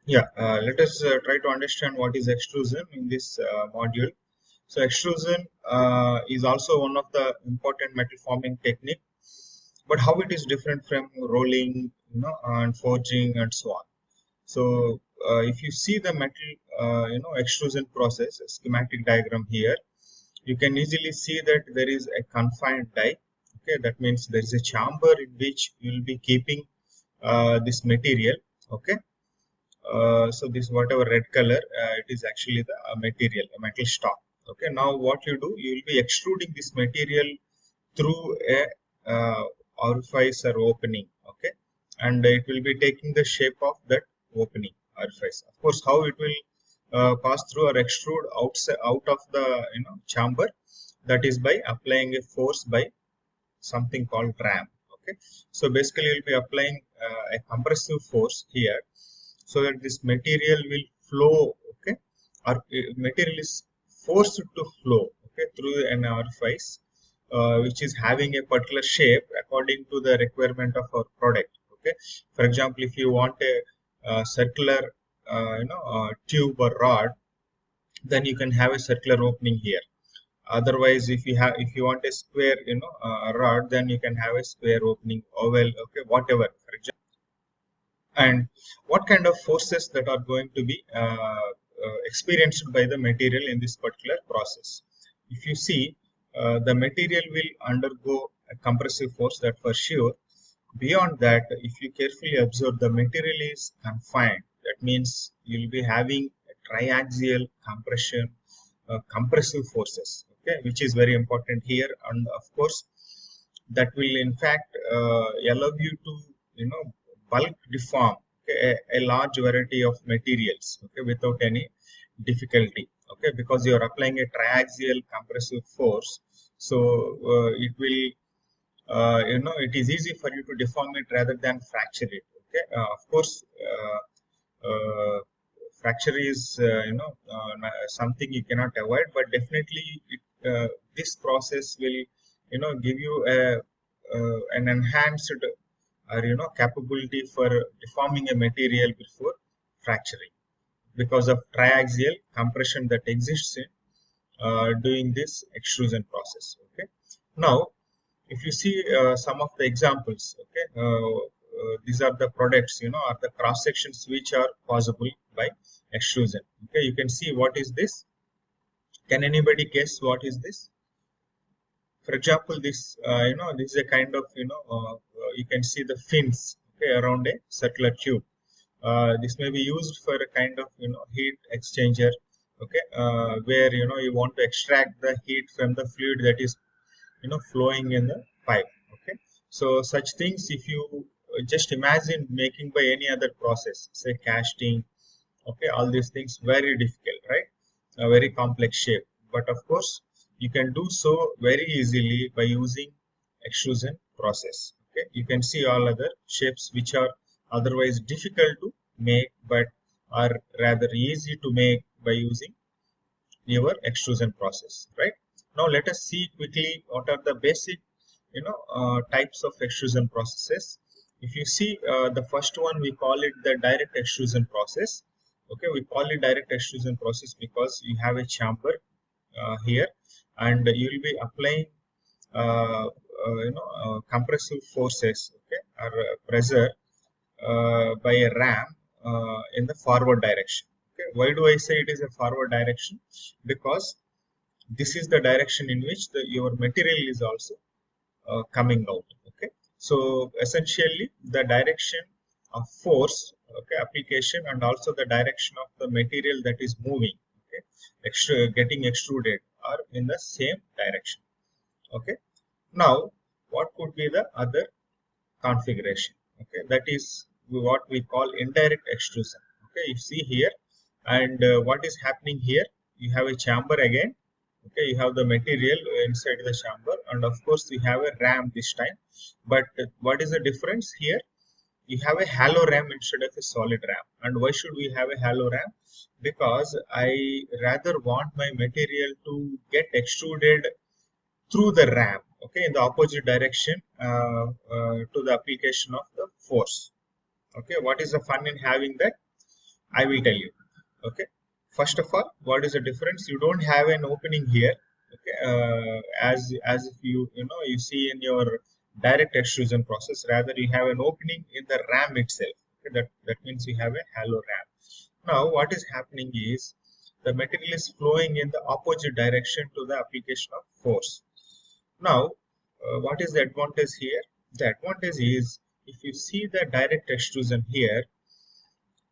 Let us try to understand what is extrusion in this module. So extrusion is also one of the important metal forming technique, but how it is different from rolling, and forging and so on. So if you see the metal, extrusion process schematic diagram here, you can easily see that there is a confined die. Okay, that means there is a chamber in which you will be keeping this material. Okay, so this whatever red color, it is actually the material, a metal stock. Okay, now what you do, you will be extruding this material through a orifice or opening. Okay, and it will be taking the shape of that opening orifice. Of course, how it will pass through or extrude outside out of the chamber, that is by applying a force by something called ram. Okay, so basically you'll be applying a compressive force here, so that this material will flow. Okay, or material is forced to flow, okay, through an orifice which is having a particular shape according to the requirement of our product. Okay, for example, if you want a circular tube or rod, then you can have a circular opening here. Otherwise, if you want a square rod, then you can have a square opening, oval, okay, whatever, for example. And what kind of forces that are going to be experienced by the material in this particular process. If you see, the material will undergo a compressive force, that for sure. Beyond that, if you carefully observe, the material is confined. That means you'll be having a triaxial compression, compressive forces, okay, which is very important here. And of course, that will in fact allow you to bulk deform, okay, a large variety of materials, okay, without any difficulty. Okay, because you are applying a triaxial compressive force, so it will it is easy for you to deform it rather than fracture it. Okay, of course, uh, fracture is something you cannot avoid, but definitely this process will give you an enhanced or capability for deforming a material before fracturing, because of triaxial compression that exists in doing this extrusion process. Okay, now if you see some of the examples, okay, these are the products, are the cross sections which are possible by extrusion. Okay, you can see what is this. Can anybody guess what is this? For example, this this is a kind of you can see the fins, okay, around a circular tube. This may be used for a kind of heat exchanger. Okay, where you want to extract the heat from the fluid that is flowing in the pipe. Okay, so such things, if you just imagine making by any other process, say casting, okay, all these things very difficult, right? A very complex shape, but of course you can do so very easily by using extrusion process. Okay, you can see all other shapes which are otherwise difficult to make but are rather easy to make by using your extrusion process, right? Now let us see quickly what are the basic types of extrusion processes. If you see, the first one, we call it the direct extrusion process. Okay, we call it direct extrusion process because you have a chamber here, and you will be applying compressive forces, okay, or pressure by a ram in the forward direction. Okay, why do I say it is a forward direction? Because this is the direction in which your material is also coming out. Okay, so essentially the direction of force, okay, application, and also the direction of the material that is moving, okay, getting extruded, are in the same direction. Okay, now what could be the other configuration? Okay, that is what we call indirect extrusion. Okay, you see here, and what is happening here, you have a chamber again. Okay, you have the material inside the chamber, and of course you have a ram this time. But what is the difference here? You have a hollow ram instead of a solid ram. And why should we have a hollow ram? Because I rather want my material to get extruded through the ram, okay, in the opposite direction to the application of the force. Okay, what is the fun in having that? I will tell you. Okay. First of all, what is the difference? You don't have an opening here. Okay. As if you see in your direct extrusion process, rather you have an opening in the ram itself. Okay? That means you have a hollow ram. Now, what is happening is the material is flowing in the opposite direction to the application of force. Now, what is the advantage here? The advantage is if you see the direct extrusion here,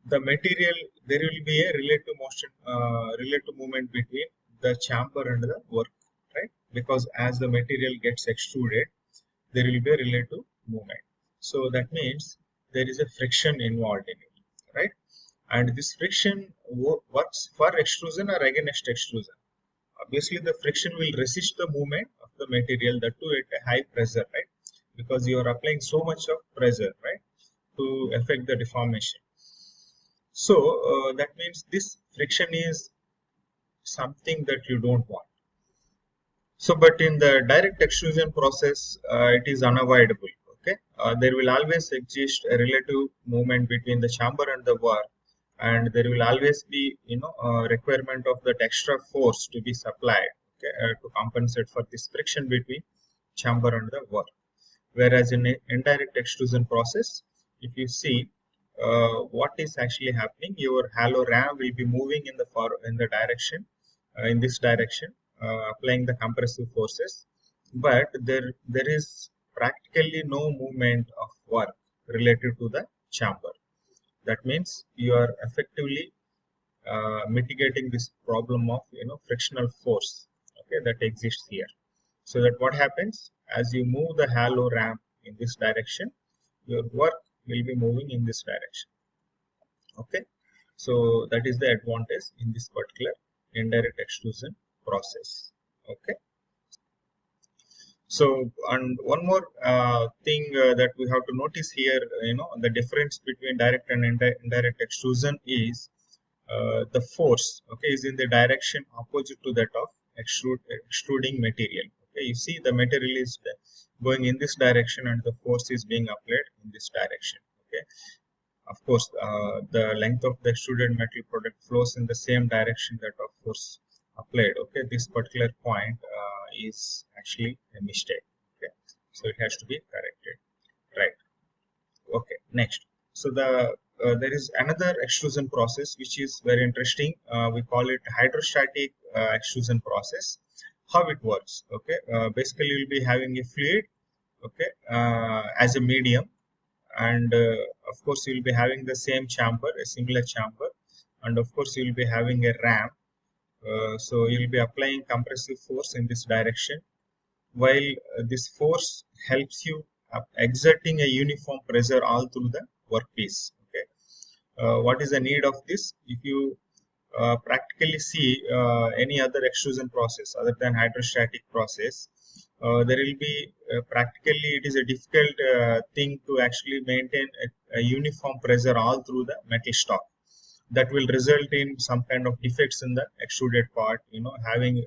the material, there will be a relative motion, relative movement between the chamber and the work, right? Because as the material gets extruded, there will be a relative movement. So that means there is a friction involved in it, right? And this friction works for extrusion or against extrusion. Obviously, the friction will resist the movement of the material, that too at a high pressure, right? Because you are applying so much of pressure, right, to affect the deformation. So that means this friction is something that you don't want. So, but in the direct extrusion process, it is unavoidable. Okay, there will always exist a relative movement between the chamber and the work, and there will always be, requirement of that extra force to be supplied, okay, to compensate for this friction between chamber and the work. Whereas in indirect extrusion process, if you see what is actually happening, your hollow ram will be moving in the direction, in this direction, applying the compressive forces, but there is practically no movement of work related to the chamber. That means you are effectively mitigating this problem of frictional force, okay, that exists here. So that what happens, as you move the hollow ram in this direction, your work will be moving in this direction. Okay, so that is the advantage in this particular indirect extrusion process. Okay, so and one more thing that we have to notice here, the difference between direct and indirect extrusion is the force, okay, is in the direction opposite to that of extruding material. Okay, you see the material is going in this direction and the force is being applied in this direction. Okay, of course, the length of the extruded metal product flows in the same direction that of force applied. Okay, this particular point is actually a mistake. Okay, so it has to be corrected, right? Okay, next. So there is another extrusion process which is very interesting. We call it hydrostatic extrusion process. How it works? Okay, basically you'll be having a fluid, okay, as a medium, and of course you'll be having the same chamber, a similar chamber, and of course you'll be having a ram. So you'll be applying compressive force in this direction, while this force helps you exerting a uniform pressure all through the workpiece. Okay, what is the need of this? If you practically see any other extrusion process other than hydrostatic process, there will be practically it is a difficult thing to actually maintain a uniform pressure all through the metal stock. That will result in some kind of defects in the extruded part, having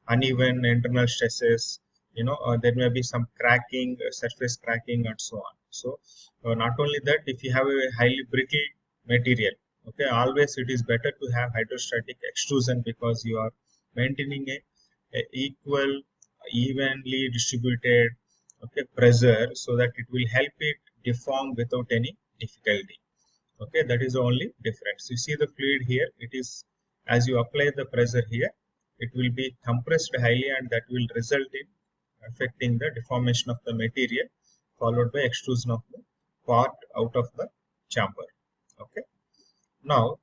uneven internal stresses, there may be some cracking, surface cracking, and so on. So not only that, if you have a highly brittle material, okay, always it is better to have hydrostatic extrusion, because you are maintaining a equal, evenly distributed, okay, pressure, so that it will help it deform without any difficulty. Okay, that is the only difference. You see the fluid here, it is, as you apply the pressure here, it will be compressed highly, and that will result in affecting the deformation of the material, followed by extrusion of the part out of the chamber. Okay, now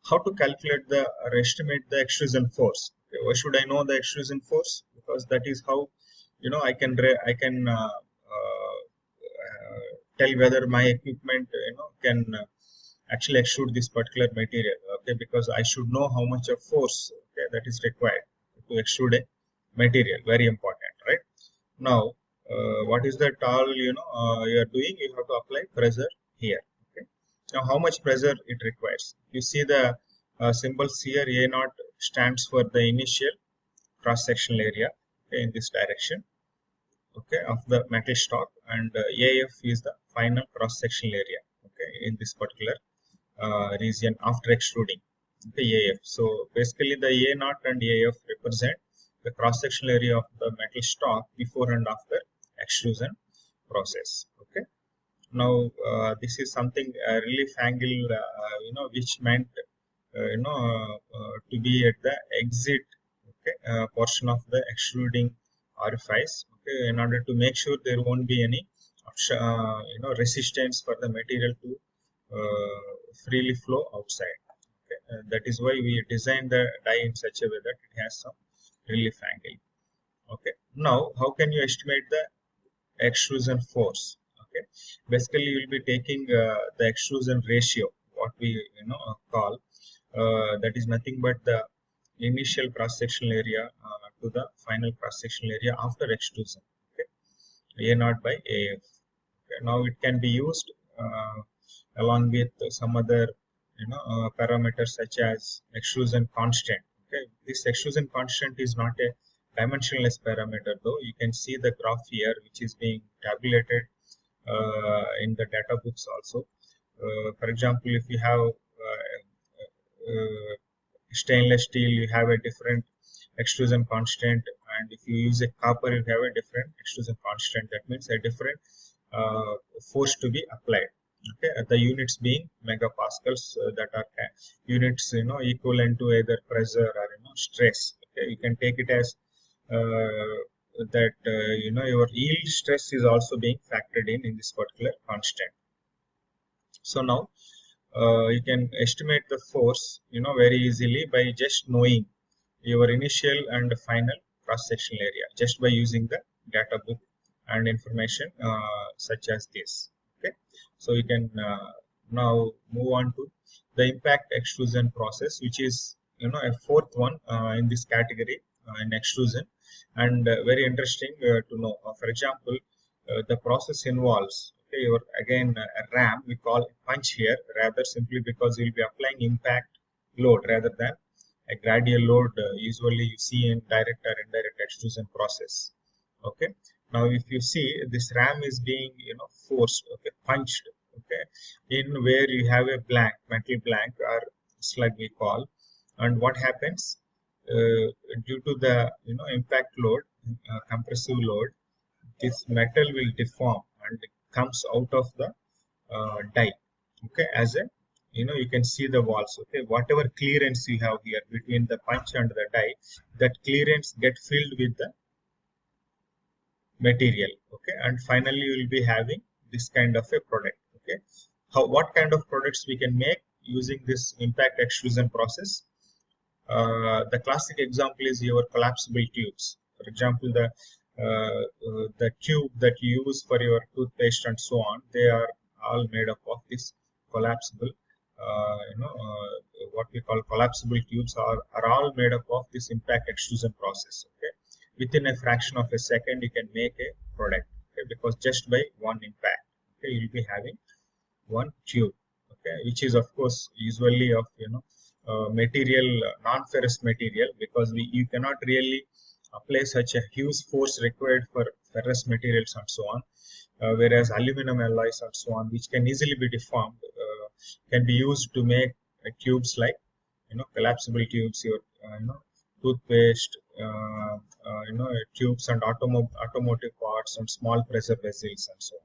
how to calculate the or estimate the extrusion force? Okay, why should I know the extrusion force? Because that is how I can tell whether my equipment can actually extrude this particular material. Okay, because I should know how much of force, okay, that is required to extrude a material. Very important, right? Now what is that all you are doing? You have to apply pressure here. Okay, now how much pressure it requires? You see the symbols here. A naught stands for the initial cross sectional area, okay, in this direction, okay, of the metal stock, and AF is the final cross sectional area. in this particular region after extruding the AF. So basically the A naught and AF represent the cross-sectional area of the metal stock before and after extrusion process. Okay. Now this is something relief angle, which meant to be at the exit, okay, portion of the extruding orifice, okay, in order to make sure there won't be any resistance for the material to freely flow outside. Okay. That is why we design the die in such a way that it has some relief angle. Okay. Now how can you estimate the extrusion force? Okay, basically you will be taking the extrusion ratio, what we call, that is nothing but the initial cross sectional area to the final cross sectional area after extrusion. Okay, A naught by AF. Okay, now it can be used along with some other parameters such as extrusion constant. Okay, this extrusion constant is not a dimensionless parameter, though. You can see the graph here, which is being tabulated in the data books also. For example, if you have stainless steel, you have a different extrusion constant, and if you use a copper, you have a different extrusion constant. That means a different force to be applied. Okay, the units being megapascals, that are units equivalent to either pressure or stress. Okay, you can take it as that your yield stress is also being factored in this particular constant. So now you can estimate the force very easily by just knowing your initial and final cross sectional area, just by using the data book and information such as this. Okay, so you can now move on to the impact extrusion process, which is a fourth one in this category in extrusion, and very interesting to know. For example, the process involves, okay, your again a ram, we call punch here, rather simply because you will be applying impact load rather than a gradual load usually you see in direct or indirect extrusion process. Okay, now if you see, this ram is being forced, okay, punched, okay, in where you have a blank, metal blank or slug we call, and what happens due to the impact load, compressive load, this metal will deform and comes out of the die, okay, as a you can see the walls. Okay, whatever clearance you have here between the punch and the die, that clearance get filled with the material. Okay, and finally you will be having this kind of a product. Okay, what kind of products we can make using this impact extrusion process? The classic example is your collapsible tubes. For example, the tube that you use for your toothpaste and so on, they are all made up of this collapsible, what we call collapsible tubes are all made up of this impact extrusion process. Okay, within a fraction of a second you can make a product, okay, because just by one impact, okay, you will be having one tube, okay, which is of course usually of material, non-ferrous material, because you cannot really apply such a huge force required for ferrous materials and so on, whereas aluminum alloys and so on, which can easily be deformed, can be used to make tubes like collapsible tubes, your toothpaste, tubes and automotive parts and small pressure vessels and so on.